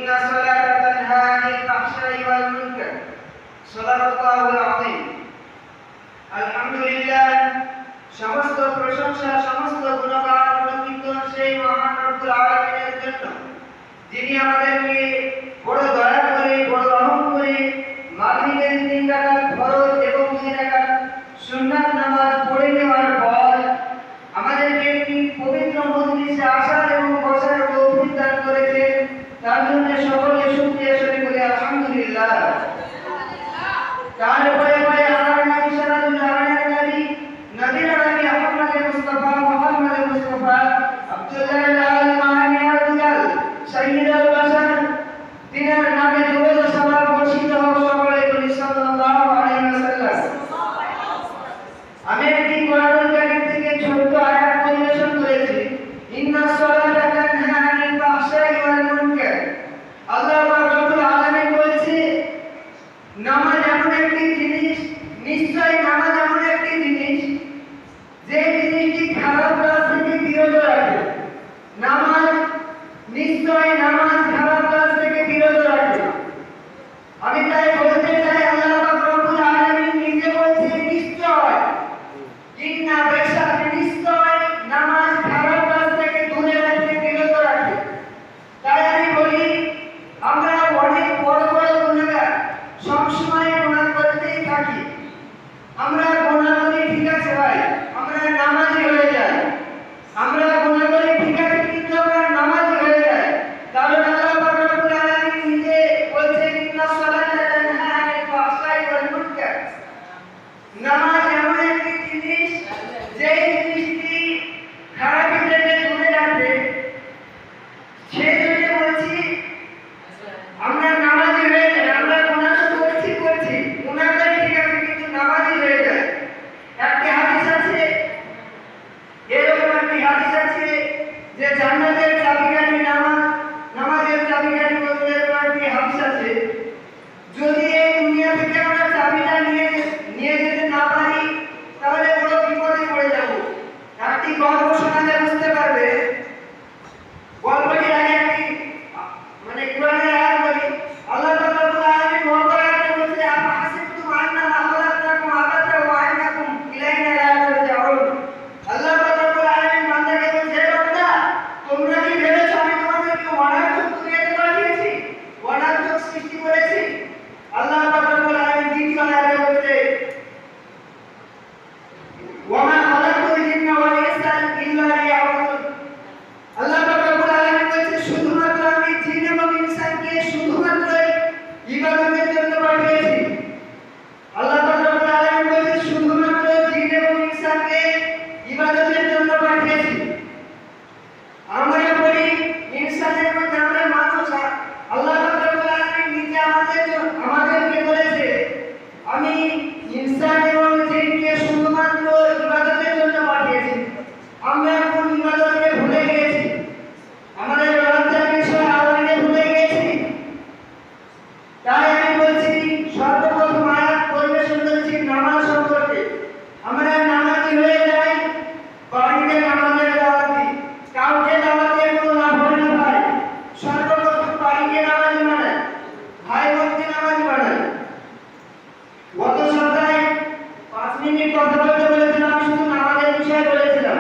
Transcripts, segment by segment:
ইন্না সালাতা তানহা আনিল ফাহশাই ওয়াল মুনকার। সাদাকাল্লাহুল আযীম। আলহামদুলিল্লাহ, সমস্ত প্রশংসা, সমস্ত গুণগান কীর্তন সেই মহান রব্বুল আলামিনের জন্য, যিনি আমাদেরকে বড় দয়া করে, বড় রহম করে মাগরিবের 3 রাকাত ফরজ এবং 2 রাকাত সুন্নাত নামাজ পড়ে নেওয়ার পর আমাদেরকে একটি পবিত্র মজলিসে আসার এবং বসার তৌফিক দান করেছেন। তার জন্য সকলে শুকরিয়া শরীফ বলে আলহামদুলিল্লাহ। তারপরে আমার নবী সাল্লাল্লাহু আলাইহি নবী নবীর নবী আহমদ মুস্তাফা মুহাম্মদ মুস্তাফা আব্দুল্লাহ আল-মানি আল-দুলাল সাইয়্যিদুল বাশার, তিনার নামে দরুদ ও সালাম বর্ষিত হোক। সকলে বলি সাল্লাল্লাহু আলাইহি ওয়াসাল্লাম। আমি একটি কোরআনুল কারীম থেকে ছোট্ট আয়াত পরিবেশন করেছি। ইন্না সালাতা তানহা আনিল ফাহশাই ওয়াল মুনকার। আল্লাহ রাব্বুল আলামিন বলছে, নামাজ এমন একটি জিনিস, নিশ্চয় নামাজ এমন একটি জিনিস যে জিনিসটি খারাপ কাজ থেকে বিরত রাখে। নামাজ নিশ্চয় নামাজ খারাপ কাজ থেকে বিরত রাখে। আমি তাই বলতে চাই, আল্লাহ রাব্বুল আলামিন নিজে বলছে নিশ্চয়, ইন্না বেশাক নিশ্চয় নামাজ খারাপ কাজ থেকে দূরে রাখে, বিরত রাখে। তাই আমি বলি, আমরা অনেক বড় বড় গুনাহগার, সবসময় গুনাহ করতেই থাকি। আমরা গুনাহ করি, ঠিক আছে ভাই, আমরা নামাজি হয়ে যাই। আমরা গুনাহ করি, ঠিক আছে, কিন্তু আমরা নামাজি হয়ে যাই। কারণ আল্লাহ রাব্বুল আলামিন নিজে বলছেন, ইন্না সালাতা তানহা আনিল ফাহশাই ওয়াল মুনকার। নামাজ এমন একটি জিনিস যে জিনিসটি খারাপি থেকে দূরে রাখবে। সেই জন্য বলছি, আমরা নামাজি হয়ে যাই। আমরা গুনাহ তো করছি, গুনাহ করি, ঠিক আছে, কিন্তু নামাজি হয়ে যাই। একটি হাদিস আছে, এরকম একটি হাদিস আছে যে জান্নাতের চাবিকাঠি নামাজ, নামাজের চাবিকাঠি বলতে একটি হাদিস আছে। যদি এই দুনিয়া থেকে আমরা চাবিটা নিয়ে যেতে না পারি, তাহলে বড় বিপদে পড়ে যাব। একটি গল্প শোনালে বুঝতে পারবে। গল্পটির আগে একটি কোরআনের আয়াত বলি। আল্লাহ রাব্বুল আলামিন বলতে বলছে, আফাহাসিবতুম আন্নামা খালাকনাকুম আবাসা ওয়া আন্নাকুম ইলাইনা লা তুরজাউন। আল্লাহ রাব্বুল আলামিন বান্দাকে বলছে, বান্দা, তোমরা কি ভেবেছো আমি তোমাদেরকে অনার্থক দুনিয়াতে পাঠিয়েছি, অনার্থক সৃষ্টি করেছি? আল্লাহ রাব্বুল আলামিন দ্বিতীয় আয়াতে বলছে, ওয়া মা খালাকতুল জিন্না ওয়াল ইনসা ইল্লা লিয়াবুদুন। আল্লাহ রাব্বুল আলামিন বলছে, শুধুমাত্র আমি জিন এবং ইনসানকে শুধুমাত্র ইবাদতের জন্য পাঠিয়েছি। আল্লাহ রাব্বুল আলামিন বলছে, শুধুমাত্র জিন এবং ইনসানকে ইবাদতের জন্য পাঠিয়েছি। আমরা বলি ইনসানের মধ্যে আমরা মানুষ। আল্লাহ রাব্বুল আলামিন নিজে আমাদেরকে বলেছে, আমি ইনসান এবং জিনকে শুধুমাত্র ইবাদতের জন্য পাঠিয়েছি। আমরা কোন ইবাদতকে ভুলে গেছি? আমাদের লজ্জার বিষয় আল্লাহকে ভুলে গেছি। তাই আমি বলছি, সর্বপ্রথম আয়াত পরিবেশন করেছি নামাজ সম্পর্কে। আমরা নামাজি হয়ে যাই, বাড়িতে নামাজের দাওয়াত দিই। কাউকে দাওয়াত দিয়ে কোনো লাভ হয় না ভাই। সর্বপ্রথম বাড়িকে নামাজি বানাই, ভাই বোনকে নামাজি বানাই। গত সপ্তাহে 5 মিনিট কথা বলতে বলেছিলাম, আমি শুধু নামাজের বিষয়ে বলেছিলাম।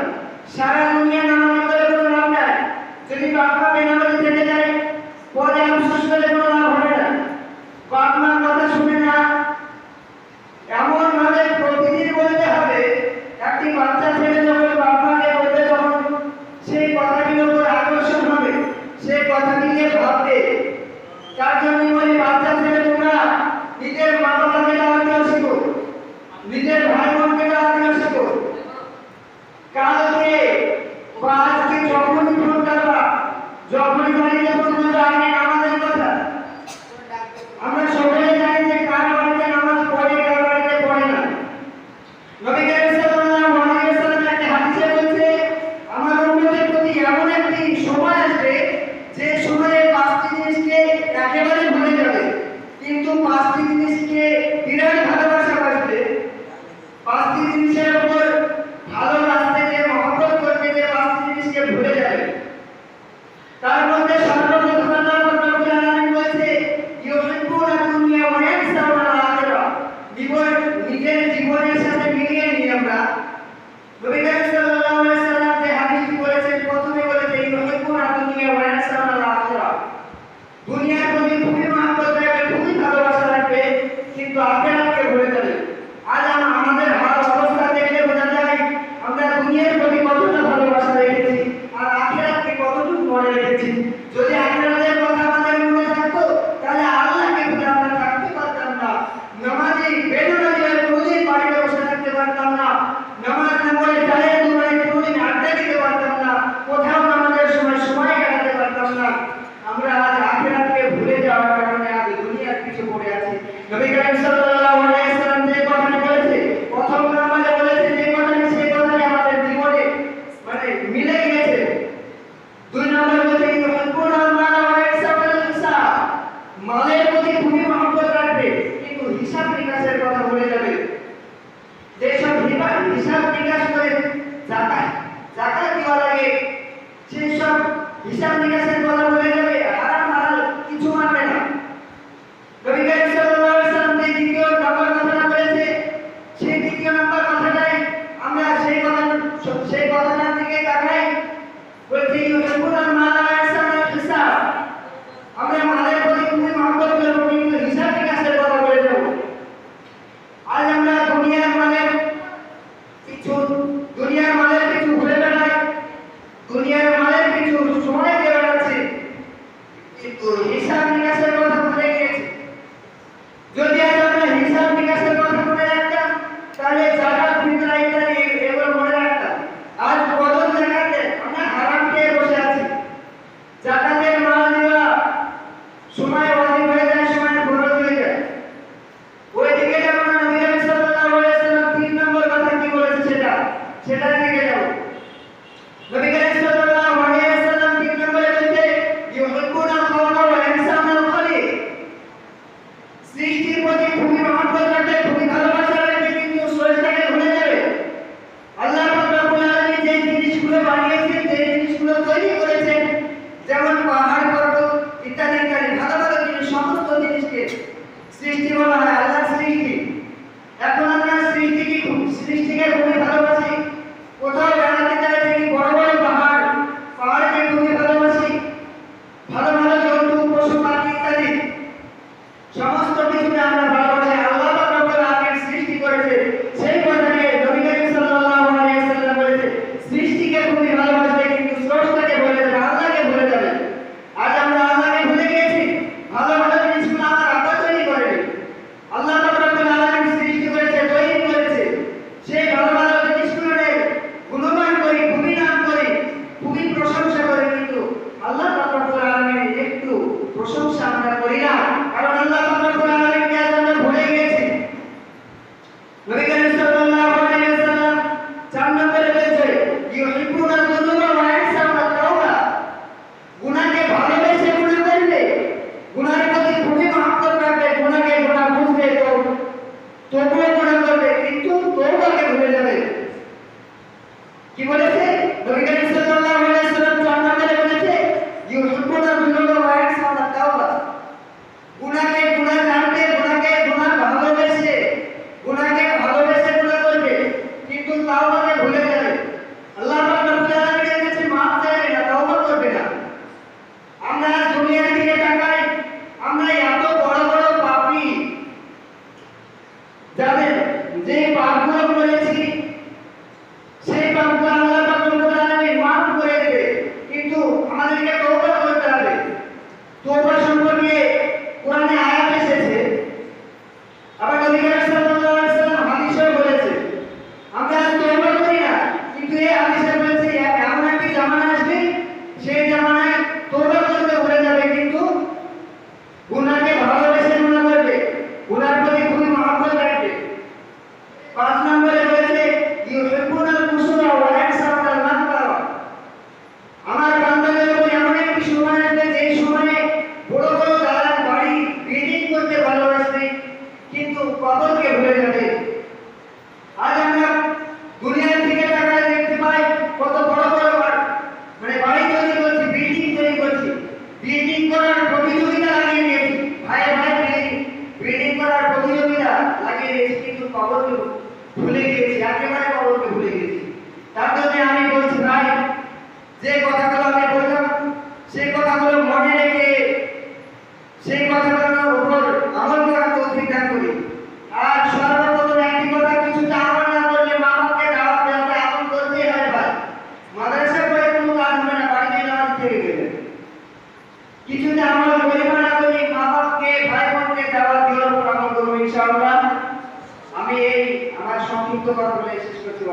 সারা দুনিয়া নামাজি করে কোনো লাভ নাই। যদি বাপ মা বেনামাজি থেকে যায়, পরে আফসোস করে কোনো লাভ হবে না। বাপ মার কথা শুনে না, এমন ভাবে প্রতিদিন বলতে হবে। একটি বাচ্চা ছেলে যখন বাপ মাকে বলবে, তখন সেই কথাটির উপর আকর্ষণ হবে, সেই কথাটি নিয়ে ভাববে। তার জন্য বলি, বাচ্চা ছেলে তোমরা নিজের মা বাবাকে দাওয়াত দেওয়া শেখো, নিজের ভাই বোনকে দাওয়াত দেওয়া শেখো। কালকে বা আজকে যখনই ফোন করবা, যখনই বাড়িতে ফোন করবা, আমি নামাজের কথা। আমরা সকলে জানি যে কার বাড়িতে নামাজ পড়ে, কার বাড়িতে পড়ে না। নবী করিম সাল্লাল্লাহু আলাইহি ওয়াসাল্লাম একটা হাদিসে বলছে, আমার উম্মতের প্রতি এমন একটি সময় আসবে যে সময়ে 5টি জিনিসকে একেবারে ভুলে যাবে, কিন্তু 5টি জিনিসকে বিরাট ভালোবাসা বাসবে। 5টি জিনিসের উপর ভালো রাস্তায় যে মহব্বত করবে, যে 5টি জিনিসকে মালের প্রতি খুবই মহব্বত রাখবে, কিন্তু হিসাব নিকাশের কথা ভুলে যাবে। যেসব হিসাব নিকাশ করে জাকাত দেওয়া লাগে, সেসব হিসাব নিকাশের কথা ভুলে যাবে, হারাম হালাল কিছু মানবে না। নবী করিম সাল্লাল্লাহু আলাইহি ওয়াসাল্লাম যে দ্বিতীয় নম্বর কথাটা বলেছে, সেই দ্বিতীয় নম্বর কথাটাই আমরা সেই কথাটার দিকে তাকাই। বলছে ইউহিব্বুনাল মালা ওয়া ইয়াহসানুল হিসাব, আমরা মালের প্রতি খুবই মহব্বত করব, কিন্তু হিসাব নিকাশের কথা বলে যাব। আজ আমরা দুনিয়ার মালের পিছু ঘুরে বেড়াই, দুনিয়ার মালের পিছু সময় দিয়ে বেড়াচ্ছি, কিন্তু হিসাব নিকাশের কথা ভুলে গিয়েছি। যদি আজ আমরা হিসাব নিকাশের কথা মনে রাখতাম, তাহলে জাকাত ফিতরা ইত্যাদি এগুলো মনে রাখতাম। আজ বদল জাকাতে আমরা হারাম খেয়ে বসে আছি। জাকাতের মাল দেওয়া সময় ওয়াজিব হয়ে যায়, সময় ফরজ হয়ে যায়। ওইদিকে যেমন নবী সাল্লাল্লাহু আলাইহি ওয়াসাল্লাম 3 নম্বর কথা কি বলেছে সেটার দিকে যাব। নবী সাল্লাল্লাহু আলাইহি ওয়াসাল্লাম 3 নম্বরে বলেছে ইউহিব্বুনাল খাওয়া ওয়া ইয়ানসাউনাল খালিক, সৃষ্টির প্রতি খুবই মহব্বত রাখবে, খুবই ভালোবাসা রাখবে, কিন্তু স্রষ্টাকে ভুলে যাবে। আল্লাহ পাক রব্বুল আলামিন যে জিনিসগুলো বানিয়েছেন, যে জিনিসগুলো তৈরি করেছেন, যেমন পাহাড় পর্বত ইত্যাদি ইত্যাদি ভালো ভালো জিনিস, সমস্ত জিনিসকে সৃষ্টি বলা হয়, আল্লাহর সৃষ্টি। এখন আমরা সৃষ্টিকে খুবই ভালোবাসি, কোথাও বেড়াতে যাই দেখি বড় বড় পাহাড়কে খুবই ভালোবাসি, ভালো ভালো জন্তু পশু পাখি ইত্যাদি সমস্ত কিছুকে আমরা ভালোবাসি। আল্লাহ পাক রব্বুল আলামিন সৃষ্টি করেছে, সেই কথাকে নবী করিম সাল্লাল্লাহু আলাইহি ওয়াসাল্লাম বলেছে সৃষ্টিকে খুবই ভালোবাসবে, কিন্তু স্রষ্টাকে ভুলে যাবে, আল্লাহকে ভুলে যাবে। আজ আমরা আল্লাহকে ভুলে গিয়েছি, ভালো ভালো জিনিসগুলো আমার আল্লাহ তৈরি করেনি, আল্লাহ পাক রব্বুল আলামিন সৃষ্টি করেছে, তৈরি করেছে, সেই ভালো ভালো জিনিসগুলোর গুণগান করি, খুবই নাম করি, খুবই প্রশংসা করি, কিন্তু আল্লাহ পাক রব্বুল আলামিনের একটু প্রশংসা আমরা করি না, কারণ আল্লাহ পাক রব্বুল আলামিনকে আজ আমরা ভুলে গিয়েছি। নবী করিম সাল্লাল্লাহু আলাইহি ওয়াসাল্লাম 4 নম্বরে বলেছে ইউহিব্বুনাল যুনুবা ওয়া ইয়াহসানুত তাওবা, গুনাহকে ভালোবেসে গুনাহ করবে, গুনাহের প্রতি খুবই মহব্বত রাখবে, গুনাহ বুঝবে তো তবুও গুনাহ করবে, কিন্তু তওবাকে ভুলে যাবে। কি বলেছে নবী করিম সাল্লাল্লাহু আলাইহি ওয়াসাল্লাম 4 নম্বরে বলেছে ইউহিব্বুনাল যুনুবা ওয়া ইয়াহসানুত তাওবা, গুনাহ জানবে, গুনাহ ভালোবেসে গুনাহ করবে, কিন্তু তাওবাকে ভুলে যাবে। আল্লাহ পাক রব্বুল আলামিনের কাছে মাফ চাইবে না, তাওবা করবে না। আমরা দুনিয়ার দিকে তাকাই, আমরা এত বড় বড় পাপী, যাদের যে পাপগুলো করেছি সেই পাপগুলো আল্লাহ পাক রব্বুল আলামিন মাফ করে দেবে, কিন্তু আমাদেরকে তওবা করতে হবে। তওবা সম্পর্কে কোরআনে আয়াত এসেছে, আবার নবী করিম সাল্লাল্লাহু আলাইহি ওয়াসাল্লাম হাদিসেও বলেছে। আমরা তওবা করি না, কিন্তু এই হাদিসে বলেছে এমন একটি জামানা আসবে, সেই জামানায় তওবা করতে ভুলে যাবে, কিন্তু গুনাহকে ভালোবেসে গুনাহ করবে, গুনাহর প্রতি খুবই মহব্বত রাখবে। 5 নম্বরে বলেছে ইউহিব্বুনাল কুসুরা ওয়া ইয়াহসানুল মাগফিরা, আমার বান্দাদের উপর এমন একটি সময় আসবে, যেই সময়ে বড় বড় দালান বাড়ি বিল্ডিং করতে ভালোবাসবে, কিন্তু কবরকে ভুলে যাবে। আজ আমরা দুনিয়ার দিকে তাকালে দেখতে পাই কত বড় বড় বাড়ি তৈরি করছি, বিল্ডিং তৈরি করছি, বিল্ডিং করার প্রতিযোগিতা লাগিয়ে দিয়েছি, ভাই বিল্ডিং করার প্রতিযোগিতা লাগিয়ে দিয়েছি, কিন্তু কবরকে ভুলে গিয়েছি, একেবারে কবরকে ভুলে গিয়েছি। তার জন্য আমি বলছি ভাই, যে কথাগুলো আমি বললাম সেই কথাগুলো মনে রেখে সেই কথাগুলোর উপর আমল করার তৌফিক দান করি। আর সর্বপ্রথম একটি কথা, কিছুতে আমল না করলে মা বাপকে দাওয়াত দেওয়াতে আমল করতেই হয় ভাই। মাদ্রাসা করে কোনো কাজ হবে না, বাড়িতে নামাজ থেকে গেলে কিছুতে আমল করি না করি, মা বাপকে ভাই বোনকে দাওয়াত দেওয়ার উপর আমল করবো ইনশাআল্লাহ। আমি এই আমার সংক্ষিপ্ত কথা বলে শেষ করছি।